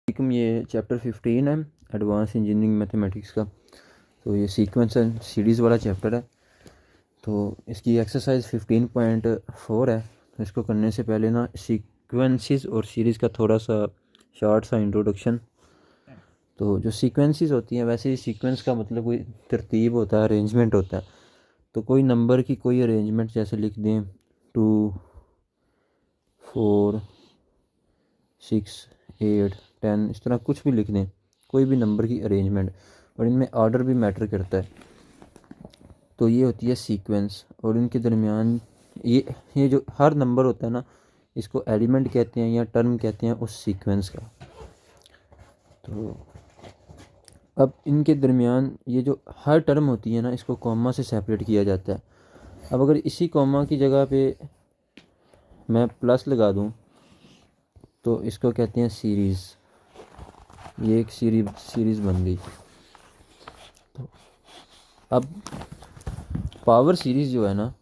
ये चैप्टर 15 है advance engineering mathematics का। तो ये सीक्वेंस एंड सीरीज़ वाला चैप्टर है। तो इसकी एक्सरसाइज 15.4 है। तो इसको करने से पहले ना सीक्वेंसेस और सीरीज़ का थोड़ा सा शॉर्ट सा इंट्रोडक्शन। तो जो सीक्वेंसेस होती हैं, वैसे ही सीक्वेंस का मतलब कोई तरतीब होता है, अरेंजमेंट होता है। तो कोई नंबर की कोई अरेंजमेंट जैसे लिख दें 2 4 6 8 10, इस तरह कुछ भी लिख दें, कोई भी नंबर की अरेंजमेंट, और इनमें ऑर्डर भी मैटर करता है। तो ये होती है सीक्वेंस। और इनके दरमियान ये जो हर नंबर होता है ना, इसको एलिमेंट कहते हैं या टर्म कहते हैं उस सीक्वेंस का। तो अब इनके दरमियान ये जो हर टर्म होती है ना, इसको कॉमा से सेपरेट किया जाता है। अब अगर इसी कॉमा की जगह पे मैं प्लस लगा दूं तो इसको कहते हैं सीरीज़। ये एक सीरीज़ बन गई। तो अब पावर सीरीज़ जो है ना,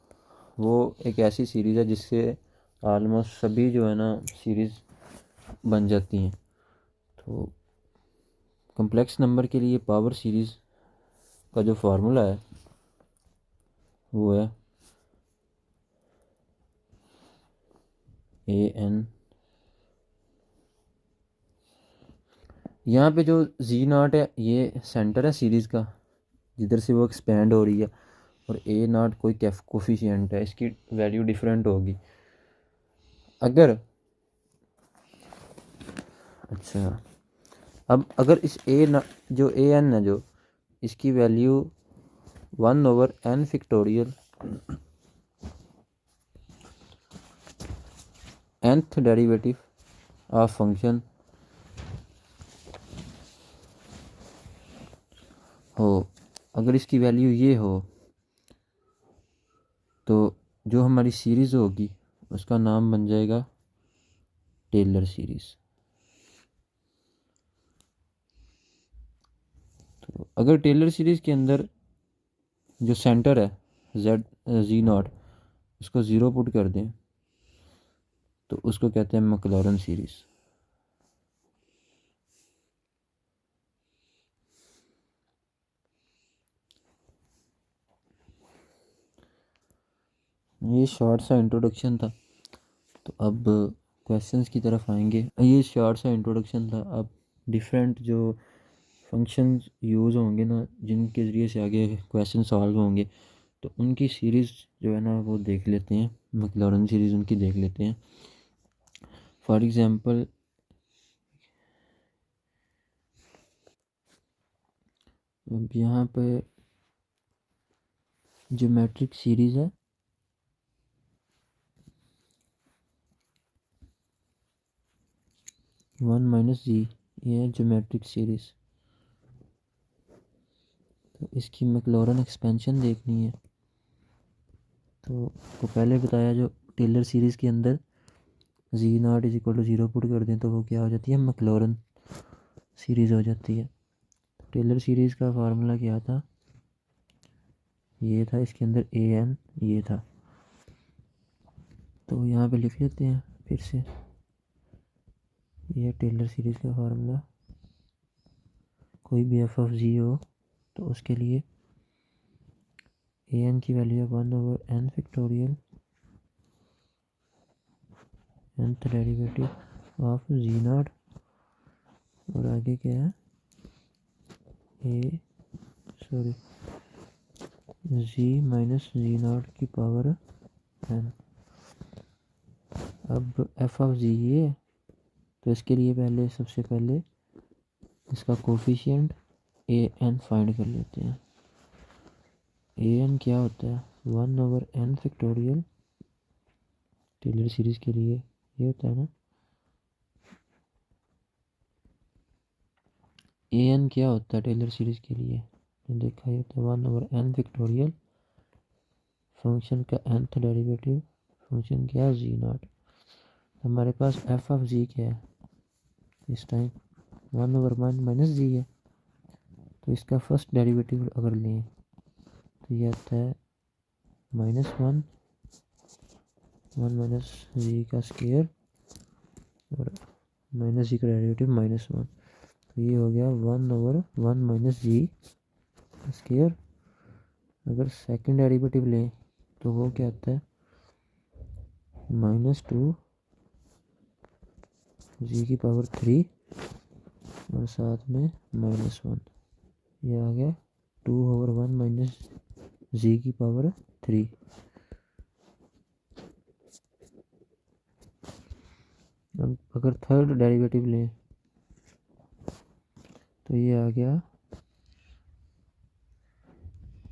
वो एक ऐसी सीरीज़ है जिससे आलमोस्ट सभी जो है ना सीरीज़ बन जाती हैं। तो कम्प्लेक्स नंबर के लिए पावर सीरीज़ का जो फार्मूला है वो है an। यहाँ पे जो z0 है ये सेंटर है सीरीज़ का, जिधर से वो एक्सपेंड हो रही है, और a0 कोई कोफिशिएंट है, इसकी वैल्यू डिफरेंट होगी। अगर अच्छा, अब अगर इस जो an है, जो इसकी value 1/n factorial nth derivative of function हो, अगर इसकी वैल्यू ये हो, तो जो हमारी सीरीज़ होगी उसका नाम बन जाएगा टेलर सीरीज़। तो अगर टेलर सीरीज़ के अंदर जो सेंटर है z0 उसको ज़ीरो पुट कर दें तो उसको कहते हैं मैक्लॉरेन सीरीज़। ये शॉर्ट सा इंट्रोडक्शन था। तो अब क्वेश्चंस की तरफ आएंगे। ये शॉर्ट सा इंट्रोडक्शन था। अब डिफरेंट जो फंक्शंस यूज़ होंगे ना, जिनके ज़रिए से आगे क्वेश्चन सॉल्व होंगे, तो उनकी सीरीज़ जो है ना वो देख लेते हैं। मैक्लॉरेन सीरीज़ उनकी देख लेते हैं। फॉर एग्ज़ाम्पल अब यहाँ पे ज्योमेट्रिक सीरीज़ है, वन माइनस जी, ये है ज्योमेट्रिक सीरीज़। तो इसकी मैक्लॉरेन एक्सपेंशन देखनी है। तो पहले बताया, जो टेलर सीरीज़ के अंदर z0 is equal to zero put कर दें तो वो क्या हो जाती है, मैक्लॉरेन सीरीज़ हो जाती है। टेलर सीरीज़ का फार्मूला क्या था, ये था, इसके अंदर an ये था। तो यहाँ पे लिख लेते हैं फिर से, ये टेलर सीरीज़ का फार्मूला। कोई भी एफ ऑफ जी हो तो उसके लिए an की वैल्यू है 1/n factorial nth derivative of z0, और आगे क्या है, z माइनस z0 की पावर n। अब एफ ऑफ जी ये, तो इसके लिए सबसे पहले इसका कोफिशिएंट an फाइंड कर लेते हैं। an क्या होता है, 1/n फैक्टोरियल टेलर सीरीज़ के लिए ये होता है ना। an क्या होता है टेलर सीरीज़ के लिए, देखा, ये होता है 1/n फैक्टोरियल फंक्शन का nth डेरिवेटिव, फंक्शन क्या है z0। हमारे पास एफ ऑफ जी क्या है इस टाइम, 1/1 माइनस जी है। तो इसका फर्स्ट डेरिवेटिव अगर लें तो ये आता है -1 माइनस जी का स्क्वायर और माइनस जी का डेरिवेटिव -1, तो ये हो गया 1/1 माइनस जी स्क्वायर। अगर सेकंड डेरिवेटिव लें तो वो क्या आता है, -2 जी की पावर 3 और साथ में -1, ये आ गया 2/1 माइनस जी की पावर 3। अब अगर थर्ड डेरिवेटिव लें तो ये आ गया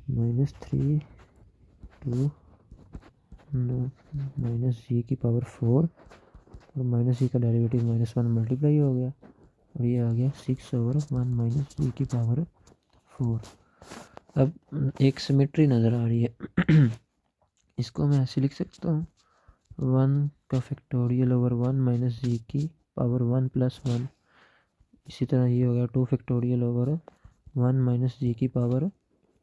-3 2 माइनस जी की पावर 4 और माइनस जी का डेरिवेटिव -1 मल्टीप्लाई हो गया और ये आ गया 6/1 माइनस जी की पावर 4। अब एक सिमेट्री नज़र आ रही है इसको मैं ऐसे लिख सकता हूँ 1 का फैक्टोरियल ओवर 1 माइनस जी की पावर 1 प्लस 1। इसी तरह ये हो गया 2 फैक्टोरियल ओवर 1 माइनस जी की पावर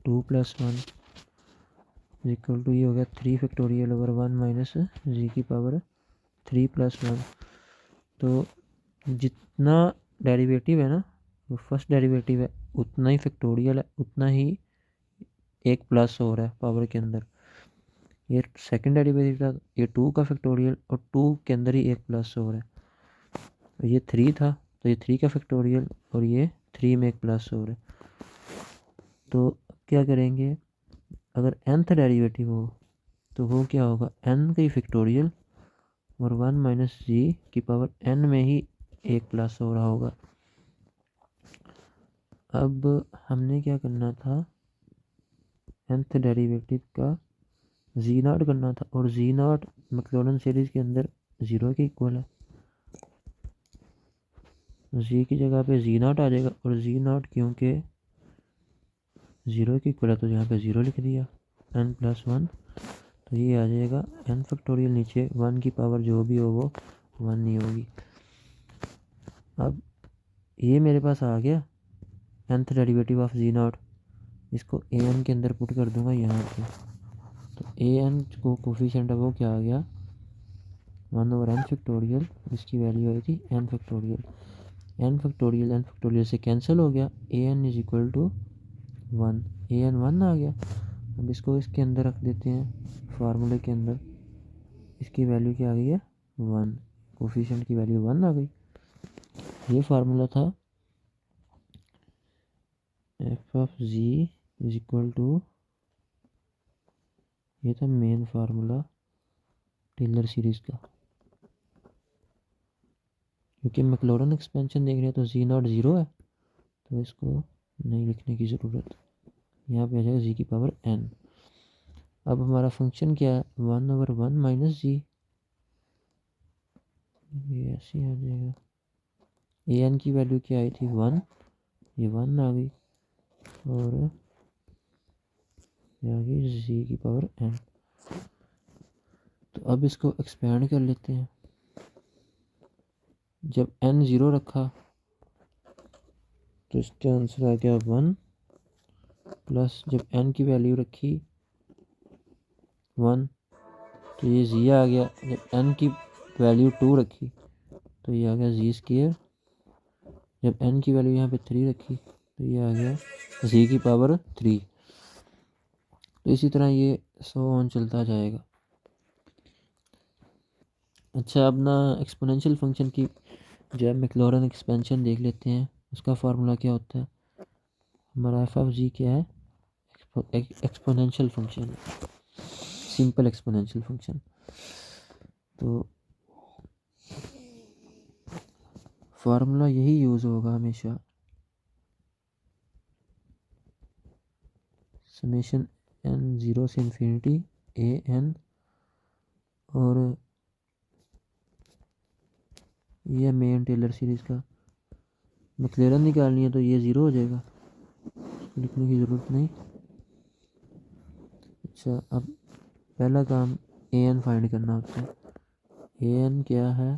2 प्लस 1 इक्वल टू ये हो गया 3 फैक्टोरियल ओवर 1 माइनस जी की पावर 3 प्लस 1। तो जितना डेरिवेटिव है ना, वो फर्स्ट डेरिवेटिव है उतना ही फैक्टोरियल है, उतना ही एक प्लस हो रहा है पावर के अंदर। ये सेकंड डेरिवेटिव था, ये 2 का फैक्टोरियल और 2 के अंदर ही एक प्लस हो रहा है। तो ये 3 था तो ये 3 का फैक्टोरियल और ये 3 में एक प्लस हो रहा है। तो क्या करेंगे, अगर nth डेरिवेटिव हो तो वो क्या होगा, n का ही फैक्टोरियल और 1 माइनस जी की पावर n में ही एक प्लस हो रहा होगा। अब हमने क्या करना था, nth डेरिवेटिव का z0 करना था और z0 मैक्लॉरेन सीरीज के अंदर 0 के इक्वल है। z की जगह पे z0 आ जाएगा और z0 क्योंकि 0 के इक्वल है तो यहाँ पे 0 लिख दिया, n+1, तो ये आ जाएगा n फैक्टोरियल, नीचे 1 की पावर जो भी हो वो 1 नहीं होगी। अब ये मेरे पास आ गया nth डेरिवेटिव ऑफ z0, इसको an के अंदर पुट कर दूंगा यहाँ पे। तो an को कोफिशिएंट है वो क्या आ गया 1/n फैक्टोरियल, इसकी वैल्यू आई थी n फैक्टोरियल। n फैक्टोरियल से कैंसिल हो गया, an is equal to 1, an 1 आ गया। अब इसको इसके अंदर रख देते हैं फार्मूले के अंदर, इसकी वैल्यू क्या आ गई है 1, कोफिशिएंट की वैल्यू 1 आ गई। ये फार्मूला था F of G is equal to, ये था मेन फार्मूला टेलर सीरीज का। क्योंकि मैक्लॉरेन एक्सपेंशन देख रहे हैं तो z0 0 है तो इसको नहीं लिखने की ज़रूरत, यहाँ पे आ जाएगा जी की पावर n। अब हमारा फंक्शन क्या है 1/1 माइनस जी, ये ऐसे आ जाएगा। an की वैल्यू क्या आई थी 1, ये 1 आ गई और ये आ गई जी की पावर n। तो अब इसको एक्सपेंड कर लेते हैं। जब n 0 रखा तो इसका आंसर आ गया 1 प्लस, जब n की वैल्यू रखी 1 तो ये जी आ गया, जब n की वैल्यू 2 रखी तो ये आ गया जी स्क्वायर, जब n की वैल्यू यहाँ पे 3 रखी तो ये आ गया जी की पावर 3। तो इसी तरह ये सो ऑन चलता जाएगा। अच्छा, अब ना एक्सपोनेंशियल फंक्शन की जो है मैक्लॉरेन एक्सपेंशन देख लेते हैं, उसका फार्मूला क्या होता है। हमारा एफ ऑफ जी क्या है, exponential function, simple exponential function. तो फार्मूला यही यूज़ होगा हमेशा, समेशन n 0 से इन्फिनिटी a n, और ये मेन टेलर सीरीज़ का। मैक्लॉरेन निकालनी है तो ये 0 हो जाएगा, लिखने की ज़रूरत नहीं। अच्छा, अब पहला काम ए एन फाइंड करना होता है। ए एन क्या है,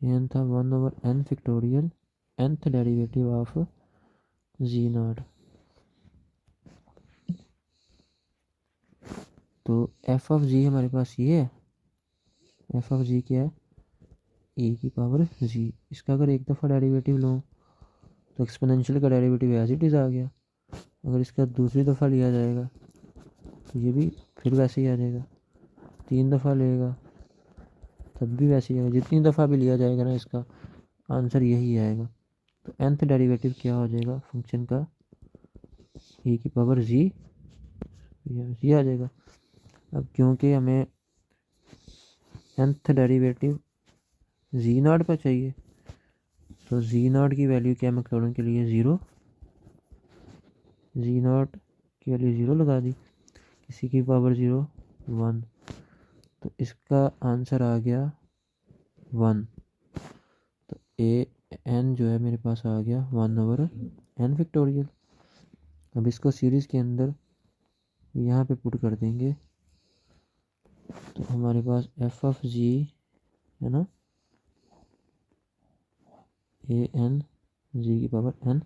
एन था 1/n factorial, nth derivative of z0। तो एफ ऑफ जी हमारे पास ये है, एफ ऑफ जी क्या है, e की पावर जी। इसका अगर एक दफ़ा डेरिवेटिव लो तो एक्सपोनेंशियल का डेरिवेटिव एज इट इज़ आ गया। अगर इसका दूसरी दफ़ा लिया जाएगा तो ये भी फिर वैसे ही आ जाएगा, 3 दफ़ा लेगा तब भी वैसे ही आएगा, जितनी दफ़ा भी लिया जाएगा ना इसका आंसर यही आएगा। तो nth डेरिवेटिव क्या हो जाएगा फंक्शन का, e की पावर जी, ये आ जाएगा। अब क्योंकि हमें nth डेरिवेटिव जी नॉट पर चाहिए तो जी नॉट की वैल्यू क्या मैक्लॉरिन के लिए 0, जी नॉट की वैल्यू 0 लगा दी, किसी की पावर 0 1, तो इसका आंसर आ गया 1। तो ए एन जो है मेरे पास आ गया 1/n फैक्टोरियल। अब इसको सीरीज़ के अंदर यहाँ पे पुट कर देंगे तो हमारे पास एफ ऑफ जी है ना, ए एन जी की पावर n,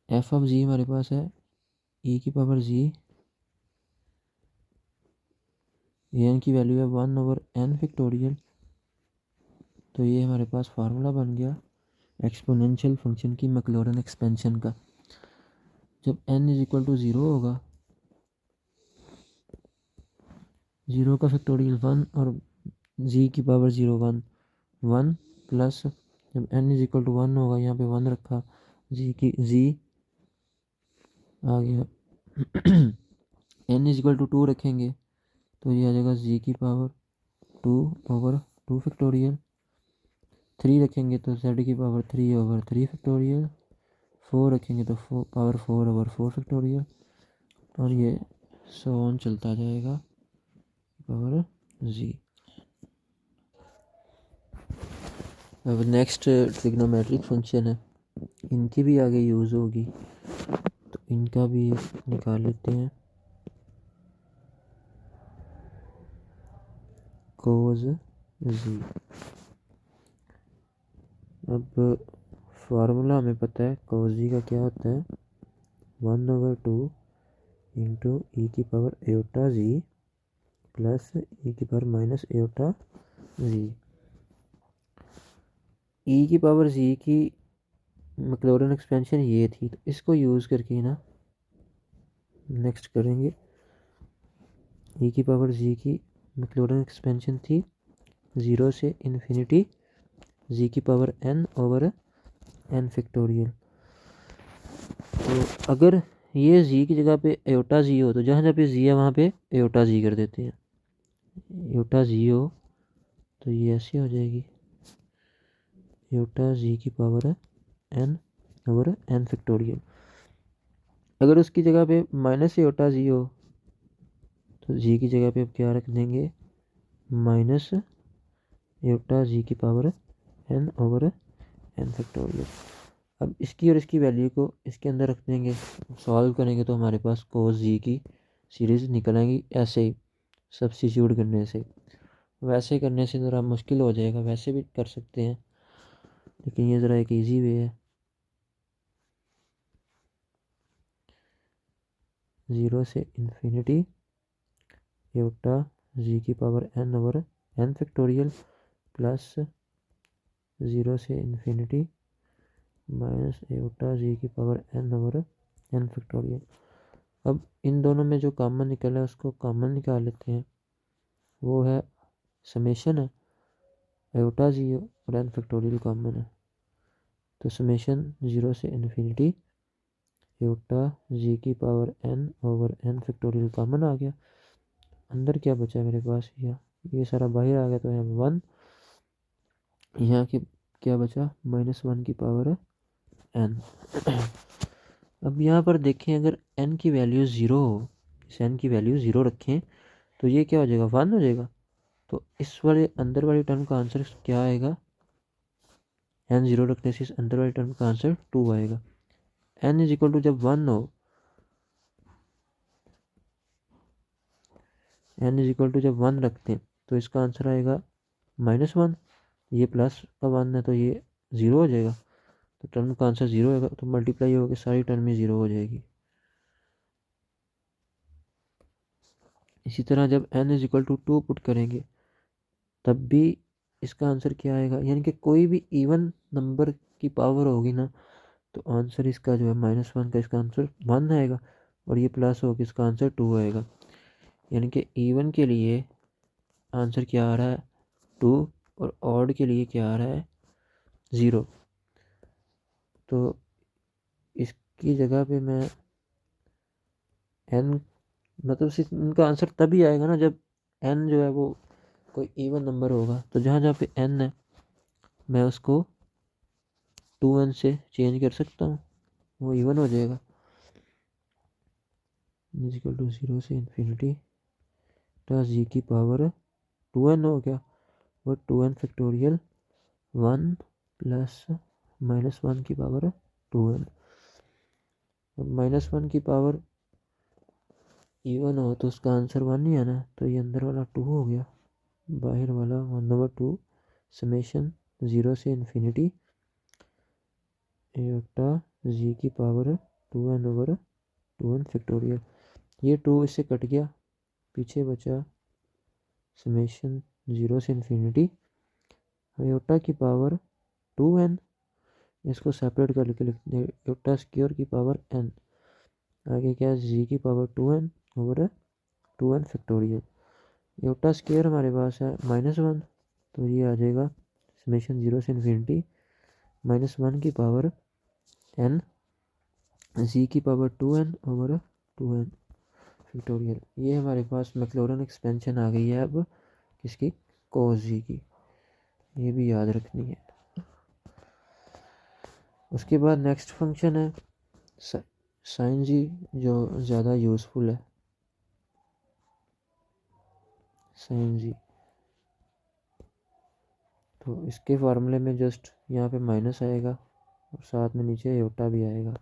एफ ऑफ जी हमारे पास है e की पावर जी, ए एन की वैल्यू है 1/n फैक्टोरियल। तो ये हमारे पास फार्मूला बन गया एक्सपोनेंशियल फंक्शन की मैक्लॉरिन एक्सपेंशन का। जब n इज इक्वल टू 0 होगा, 0 का फैक्टोरियल 1 और जी की पावर 0 1, 1 प्लस जब n इज इक्वल टू 1 होगा, यहाँ पे 1 रखा, जी आ गया n इज इक्वल टू 2 रखेंगे तो ये आ जाएगा जी की पावर 2/2 फैक्टोरियल, 3 रखेंगे तो z की पावर 3/3 फैक्टोरियल, 4 रखेंगे तो पावर 4/4 फैक्टोरियल, और ये सो ऑन चलता जाएगा पावर जी। अब नेक्स्ट ट्रिग्नोमेट्रिक फंक्शन है, इनकी भी आगे यूज़ होगी तो इनका भी निकाल लेते हैं। कोज जी, अब फार्मूला हमें पता है कोज जी का क्या होता है, 1/2 इंटू ई की पावर एटा जी प्लस ई की पावर माइनस एटा जी। ई की पावर जी की मैक्लॉरिन एक्सपेंशन ये थी, तो इसको यूज़ करके ना नेक्स्ट करेंगे। ई की पावर जी की मैक्लॉरिन एक्सपेंशन थी 0 से इन्फिनिटी जी की पावर n/n फैक्टोरियल। तो अगर ये जी की जगह पे एटा जी हो तो जहाँ जहाँ पे जी है वहाँ पे एटा जी कर देते हैं, एटा जी हो तो ये ऐसे हो जाएगी, एटा जी की पावर है n/n फैक्टोरियल। अगर उसकी जगह पे माइनस एटा जी हो तो जी की जगह पे अब क्या रख देंगे, माइनस एटा जी की पावर n/n फैक्टोरियल। अब इसकी और इसकी वैल्यू को इसके अंदर रख देंगे, सॉल्व करेंगे तो हमारे पास कोस जी की सीरीज़ निकल आएगी ऐसे ही सब्स्टिट्यूट करने से। वैसे करने से ज़रा मुश्किल हो जाएगा, वैसे भी कर सकते हैं लेकिन ये ज़रा एक इजी वे है। 0 से इन्फिनिटी एटा जी की पावर n/n फैक्टोरियल प्लस 0 से इन्फिनिटी माइनस एटा जी की पावर n/n फैक्टोरियल। अब इन दोनों में जो कॉमन निकला है उसको कॉमन निकाल लेते हैं, वो है समेशन है, एटा जी और n फैक्टोरियल कॉमन है तो समेशन 0 से इन्फिनिटी एटा जी की पावर n/n फैक्टोरियल कॉमन आ गया। अंदर क्या बचा है मेरे पास, ये सारा बाहर आ गया तो यहाँ 1, यहाँ के क्या बचा -1 की पावर है n। अब यहाँ पर देखें अगर n की वैल्यू 0 हो, इस n की वैल्यू 0 रखें तो ये क्या हो जाएगा 1 हो जाएगा। तो इस वाले अंदर वाली टर्म का आंसर क्या आएगा, n 0 रखने से इस अंदर वाली टर्म का आंसर 2 आएगा। n इज इक्वल टू जब 1 हो, n इज इक्वल टू जब 1 रखते हैं तो इसका आंसर आएगा -1, ये प्लस का 1 है तो ये 0 हो जाएगा, तो टर्म का आंसर 0 होगा तो मल्टीप्लाई होकर सारी टर्म में 0 हो जाएगी। इसी तरह जब n is equal to 2 put करेंगे तब भी इसका आंसर क्या आएगा, यानी कि कोई भी इवन नंबर की पावर होगी ना तो आंसर इसका जो है -1 का इसका आंसर 1 आएगा, और ये प्लस होगा इसका आंसर 2 आएगा। यानी कि इवन के लिए आंसर क्या आ रहा है 2, और ऑड के लिए क्या आ रहा है 0। तो इसकी जगह पे मैं n, मतलब इनका आंसर तभी आएगा ना जब n जो है वो कोई इवन नंबर होगा। तो जहाँ जहाँ पे n है मैं उसको 2n से चेंज कर सकता हूँ, वो इवन हो जाएगा। इक्वल टू 0 से इन्फिनिटी प्लस जी की पावर 2n हो गया, और 2n फैक्टोरियल 1 प्लस -1 की पावर 2n। -1 की पावर इवन हो तो उसका आंसर 1 ही आना, तो ये अंदर वाला 2 हो गया, बाहर वाला 1/2 समेशन 0 से इन्फिनिटी एटा जी की पावर 2n/2n फैक्टोरियल। ये 2 इससे कट गया, पीछे बचा समेशन 0 से इन्फिनिटी एटा की पावर 2n। इसको सेपरेट करके लिखते हैं एटा स्क्वायर की पावर n, आगे क्या है जी की पावर 2n/2n फैक्टोरियल। एटा स्क्वायर हमारे पास है -1, तो ये आ जाएगा समेशन 0 से इन्फिनिटी -1 की पावर n जी की पावर 2n/2n फैक्टोरियल। ये हमारे पास मैक्लॉरिन एक्सपेंशन आ गई है अब किसकी, cos जी की, ये भी याद रखनी है। उसके बाद नेक्स्ट फंक्शन है साइन जी, जो ज़्यादा यूज़फुल है। साइन जी, तो इसके फार्मूले में जस्ट यहाँ पे माइनस आएगा और साथ में नीचे एटा भी आएगा,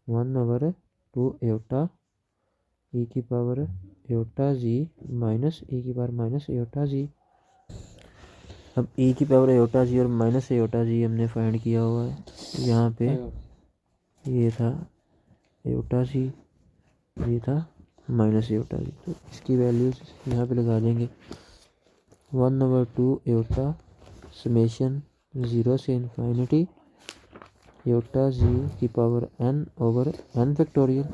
1/2 एटा ई की पावर एटा जी माइनस ई की पावर माइनस एटा जी। अब ई की पावर एटा जी और माइनस एटा जी हमने फाइंड किया हुआ है। यहाँ पे ये था एटा जी, ये था माइनस एटा जी, तो इसकी वैल्यूज यहाँ पे लगा देंगे 1/2 एटा समेशन 0 से इन्फिनिटी एटा जी की पावर n/n फैक्टोरियल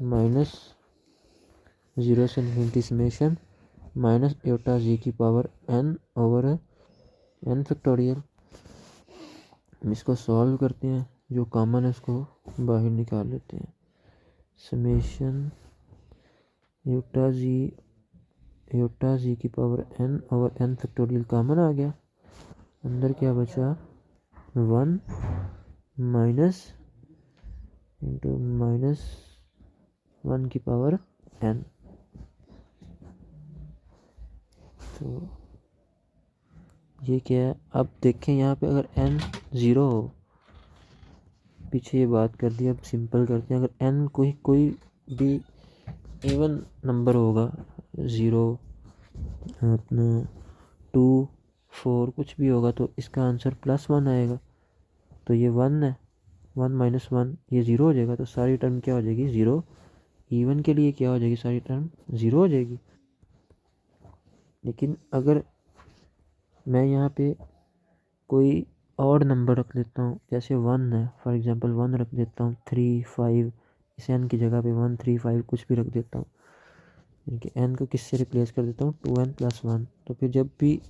माइनस 0 से इन्फिनिटी समेशन माइनस एटा जी की पावर n/n फैक्टोरियल। हम इसको सॉल्व करते हैं, जो कॉमन है उसको बाहर निकाल लेते हैं। समेशन एटा जी की पावर n/n फैक्टोरियल कॉमन आ गया, अंदर क्या बचा 1 माइनस इंटू -1 की पावर n। तो ये क्या है, अब देखें यहाँ पे अगर n 0 हो, पीछे ये बात कर दी, अब सिंपल करते हैं। अगर n कोई भी इवन नंबर होगा 0 अपना 2 4 कुछ भी होगा तो इसका आंसर +1 आएगा। तो ये 1 है, 1 - 1 ये 0 हो जाएगा, तो सारी टर्म क्या हो जाएगी 0। इवन के लिए क्या हो जाएगी, सारी टर्म 0 हो जाएगी। लेकिन अगर मैं यहाँ पे कोई ऑड नंबर रख देता हूँ, जैसे 1 है, फॉर एग्जांपल 1 रख देता हूँ, 3 5, इस n की जगह पे 1 3 5 कुछ भी रख देता हूँ, यानी कि n को किससे रिप्लेस कर देता हूँ 2n + 1। तो फिर जब भी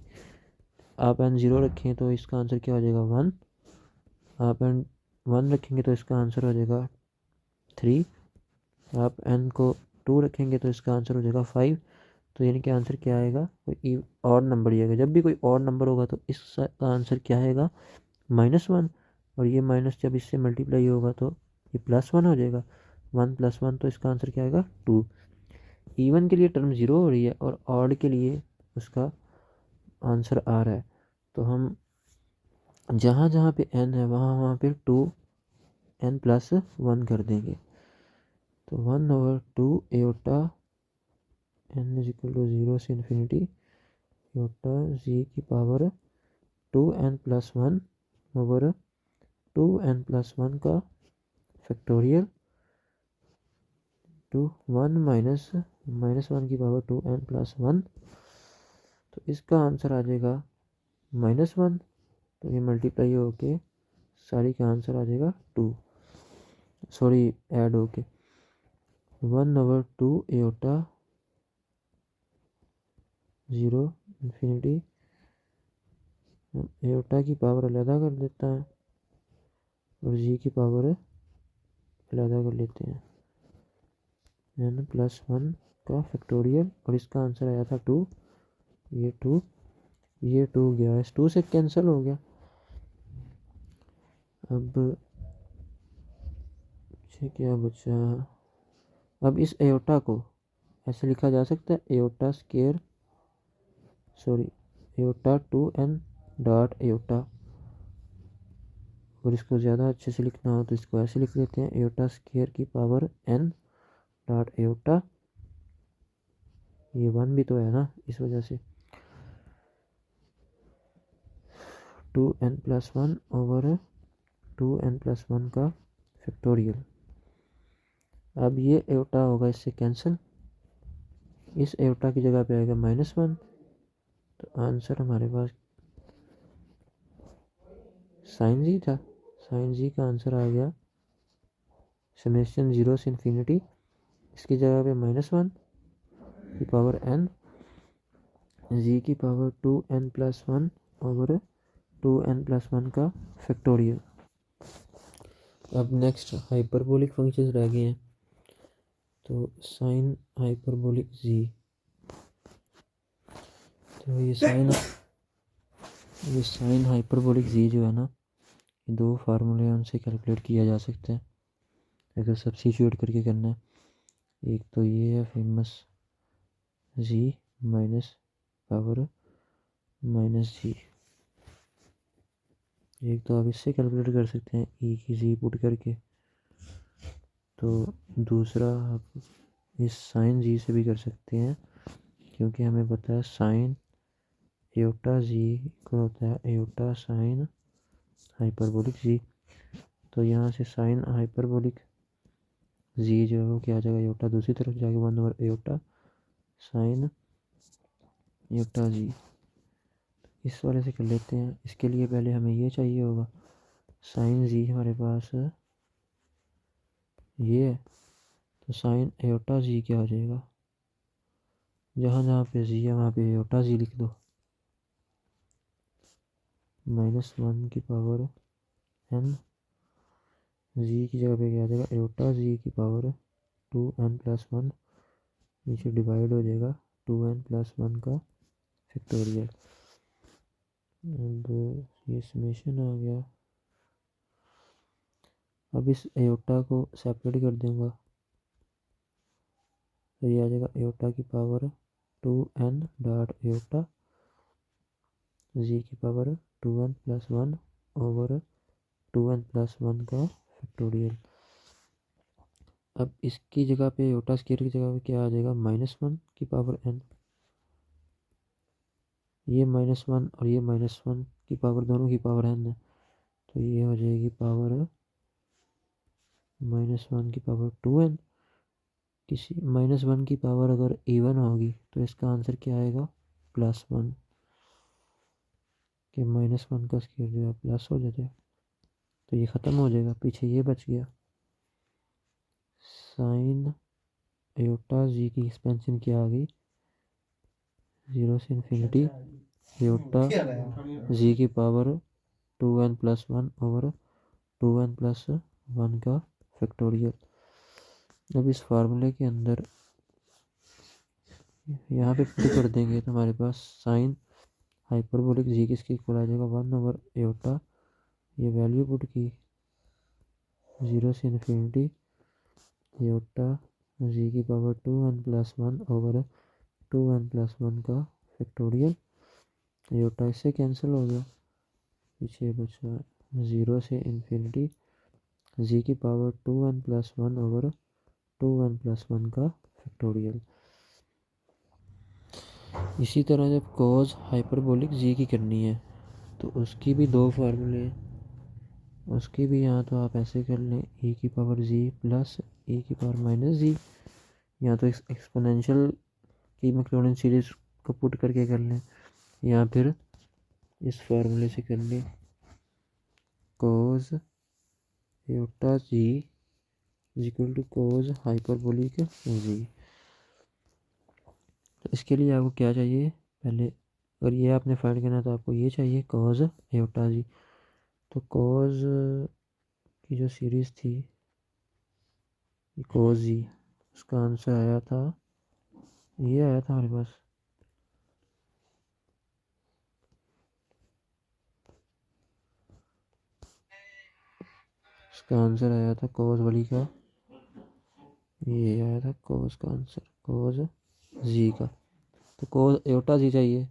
आप n 0 रखें तो इसका आंसर क्या हो जाएगा 1, आप n 1 रखेंगे तो इसका आंसर हो जाएगा 3, आप n को 2 रखेंगे तो इसका आंसर हो जाएगा 5। तो यानी कि आंसर क्या आएगा, कोई और नंबर ही आएगा। जब भी कोई और नंबर होगा तो इसका आंसर क्या आएगा -1, और ये माइनस जब इससे मल्टीप्लाई होगा तो ये +1 हो जाएगा, 1 + 1, तो इसका आंसर क्या आएगा 2। इवन के लिए टर्म 0 हो रही है और ऑड के लिए उसका आंसर आ रहा है। तो हम जहाँ जहाँ पे n है वहाँ पे 2n + 1 कर देंगे। तो 1/2 एटा n = 0 से इन्फिनिटी एटा जी की पावर 2n + 1/2n + 1 का फैक्टोरियल टू 1 -1 की पावर 2n+1, तो इसका आंसर आ जाएगा -1। तो ये मल्टीप्लाई होके सारी का आंसर आ जाएगा 2, सॉरी ऐड होके 1/2 एयोटा 0 इन्फिनिटी। एयोटा की पावर अलहदा कर देता है और जी की पावर अलहदा कर लेते हैं, n+1 का फैक्टोरियल, और इसका आंसर आया था 2। ये 2 गया, इस 2 से कैंसिल हो गया। अब क्या बचा, अब इस एयोटा को ऐसे लिखा जा सकता है aorta square, sorry aorta 2n dot aorta, और इसको ज़्यादा अच्छे से लिखना हो तो इसको ऐसे लिख लेते हैं एयोटा स्केयर की पावर n डॉट एयोटा। ये 1 भी तो है ना, इस वजह से 2n+1 ओवर 2n+1 का फैक्टोरियल। अब ये एयोटा होगा इससे कैंसिल, इस एयोटा की जगह पे आएगा -1, तो आंसर हमारे पास साइन जी था। साइन जी का आंसर आ गया समेशन 0 से इन्फिनिटी, इसकी जगह पे -1 की पावर n, जी की पावर 2n+1 ओवर 2n+1 का फैक्टोरियल। अब नेक्स्ट हाइपरबोलिक फंक्शंस रह गए हैं, तो साइन हाइपरबोलिक जी, तो ये साइन हाइपरबोलिक जी जो है ना, दो फार्मूले हैं उनसे कैलकुलेट किया जा सकता है अगर सब्स्टिट्यूट करके करना है। एक तो ये है फेमस जी माइनस पावर माइनस जी, एक तो आप इससे कैलकुलेट कर सकते हैं ई की जी पुट करके, तो दूसरा आप इस साइन जी से भी कर सकते हैं, क्योंकि हमें पता है साइन एयोटा जी इक्वल होता है एयोटा साइन हाइपरबोलिक जी। तो यहाँ से साइन हाइपरबोलिक जी जो है वो क्या आ जाएगा, एयोटा दूसरी तरफ जाके 1 एयोटा साइन एयोटा जी। इस वाले से कर लेते हैं। इसके लिए पहले हमें ये चाहिए होगा, साइन जी हमारे पास ये है, तो साइन एयोटा जी क्या हो जाएगा, जहाँ जहाँ पे जी है वहाँ पे एयोटा जी लिख दो, -1 की पावर n, जी की जगह पे क्या आ जाएगा एयोटा जी की पावर 2n+1, नीचे डिवाइड हो जाएगा 2n+1 का फैक्टोरियल। अब ये समेशन आ गया। अब इस एयोटा को सेपरेट कर दूंगा, तो ये आ जाएगा एयोटा की पावर 2n डॉट एयोटा जी की पावर 2n+1 ओवर 2n+1 का फैक्टोरियल। अब इसकी जगह पे एयोटा स्क्वायर की जगह पे क्या आ जाएगा, -1 की पावर n, ये -1 और ये -1 की पावर दोनों की पावर n है, तो ये हो जाएगी पावर -1 की पावर 2n। किसी -1 की पावर अगर इवन होगी तो इसका आंसर क्या आएगा, +1, कि -1 का स्क्वायर जो है प्लस हो जाता है, तो ये ख़त्म हो जाएगा, पीछे ये बच गया। साइन एयोटा जी की एक्सपेंशन क्या आ गई, 0 से इन्फिनिटी एयोटा जी की पावर 2n+1 ओवर 2n+1 का फैक्टोरियल। अब इस फार्मूले के अंदर यहाँ पे पुट कर देंगे तो हमारे पास साइन हाइपरबोलिक जी किसके इक्वल आ जाएगा, 1 एयोटा, ये वैल्यू पुट की 0 से इन्फिनिटी एयोटा जी की पावर 2n+1 ओवर 2n+1 का फैक्टोरियल। एयोटा इससे कैंसिल हो गया, पीछे बचा 0 से इन्फिनिटी जी की पावर 2n+1 ओवर 2n+1 का फैक्टोरियल। इसी तरह जब कॉज हाइपरबोलिक जी की करनी है तो उसकी भी दो फार्मूले हैं, उसकी भी यहाँ तो आप ऐसे कर लें ई की पावर जी प्लस ई की पावर माइनस जी, या तो एक्सपोनेंशियल की मैक्लॉरिन सीरीज़ को पुट करके कर लें, या फिर इस फार्मूले से कर लें cos eta G is equal to cos hyperbolic G. तो इसके लिए आपको क्या चाहिए पहले, अगर ये आपने फाइंड करना है तो आपको ये चाहिए cos एटा जी। तो cos की जो सीरीज़ थी cos जी, उसका आंसर आया था, ये आया था हमारे पास, इसका आंसर आया था cos वाली का, ये आया था cos का आंसर, cos जी का। तो cos एटा जी चाहिए,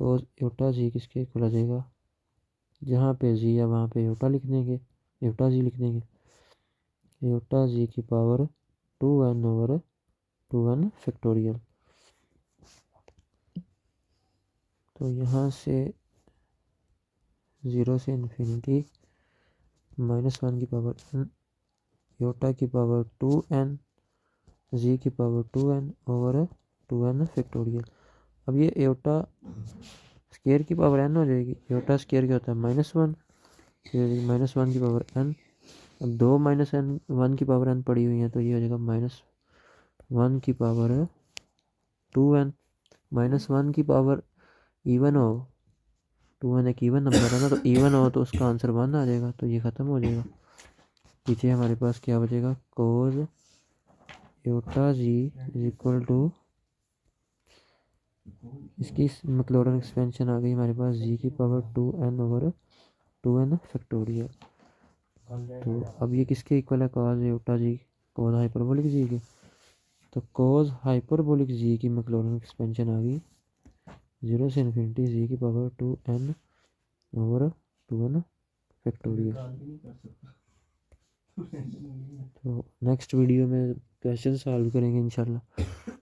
cos एटा जी किसके इक्वल आ जाएगा, जहाँ पे जी है वहाँ पे एटा लिख देंगे, एटा जी लिख देंगे, एटा जी की power 2n over 2n factorial. तो यहाँ से 0 से इन्फिनिटी -1 की पावर n, एटा की पावर 2n, जी की power 2n over 2n factorial. अब ये एटा स्केयर की पावर n हो जाएगी, एटा स्केयर क्या होता है -1, फिर -1 की पावर n। अब दो -1 की पावर n पड़ी हुई है, तो ये हो जाएगा -1 की पावर 2n। -1 की पावर इवन हो, 2n एक इवन नंबर है ना, तो इवन हो तो उसका आंसर 1 आ जाएगा, तो ये ख़त्म हो जाएगा। पीछे हमारे पास क्या बचेगा, cos eta G is equal to, इसकी मैक्लॉरिन एक्सपेंशन आ गई हमारे पास जी की power 2n over 2n factorial. तो अब ये किसके इक्वल है, cos एटा जी, cos हाइपरबोलिक जी के। तो cos हाइपरबोलिक जी की मैक्लॉरिन एक्सपेंशन आ गई 0 से इन्फिनिटी जी की power 2n over 2n factorial. तो नेक्स्ट वीडियो में क्वेश्चन सॉल्व करेंगे इंशाल्लाह।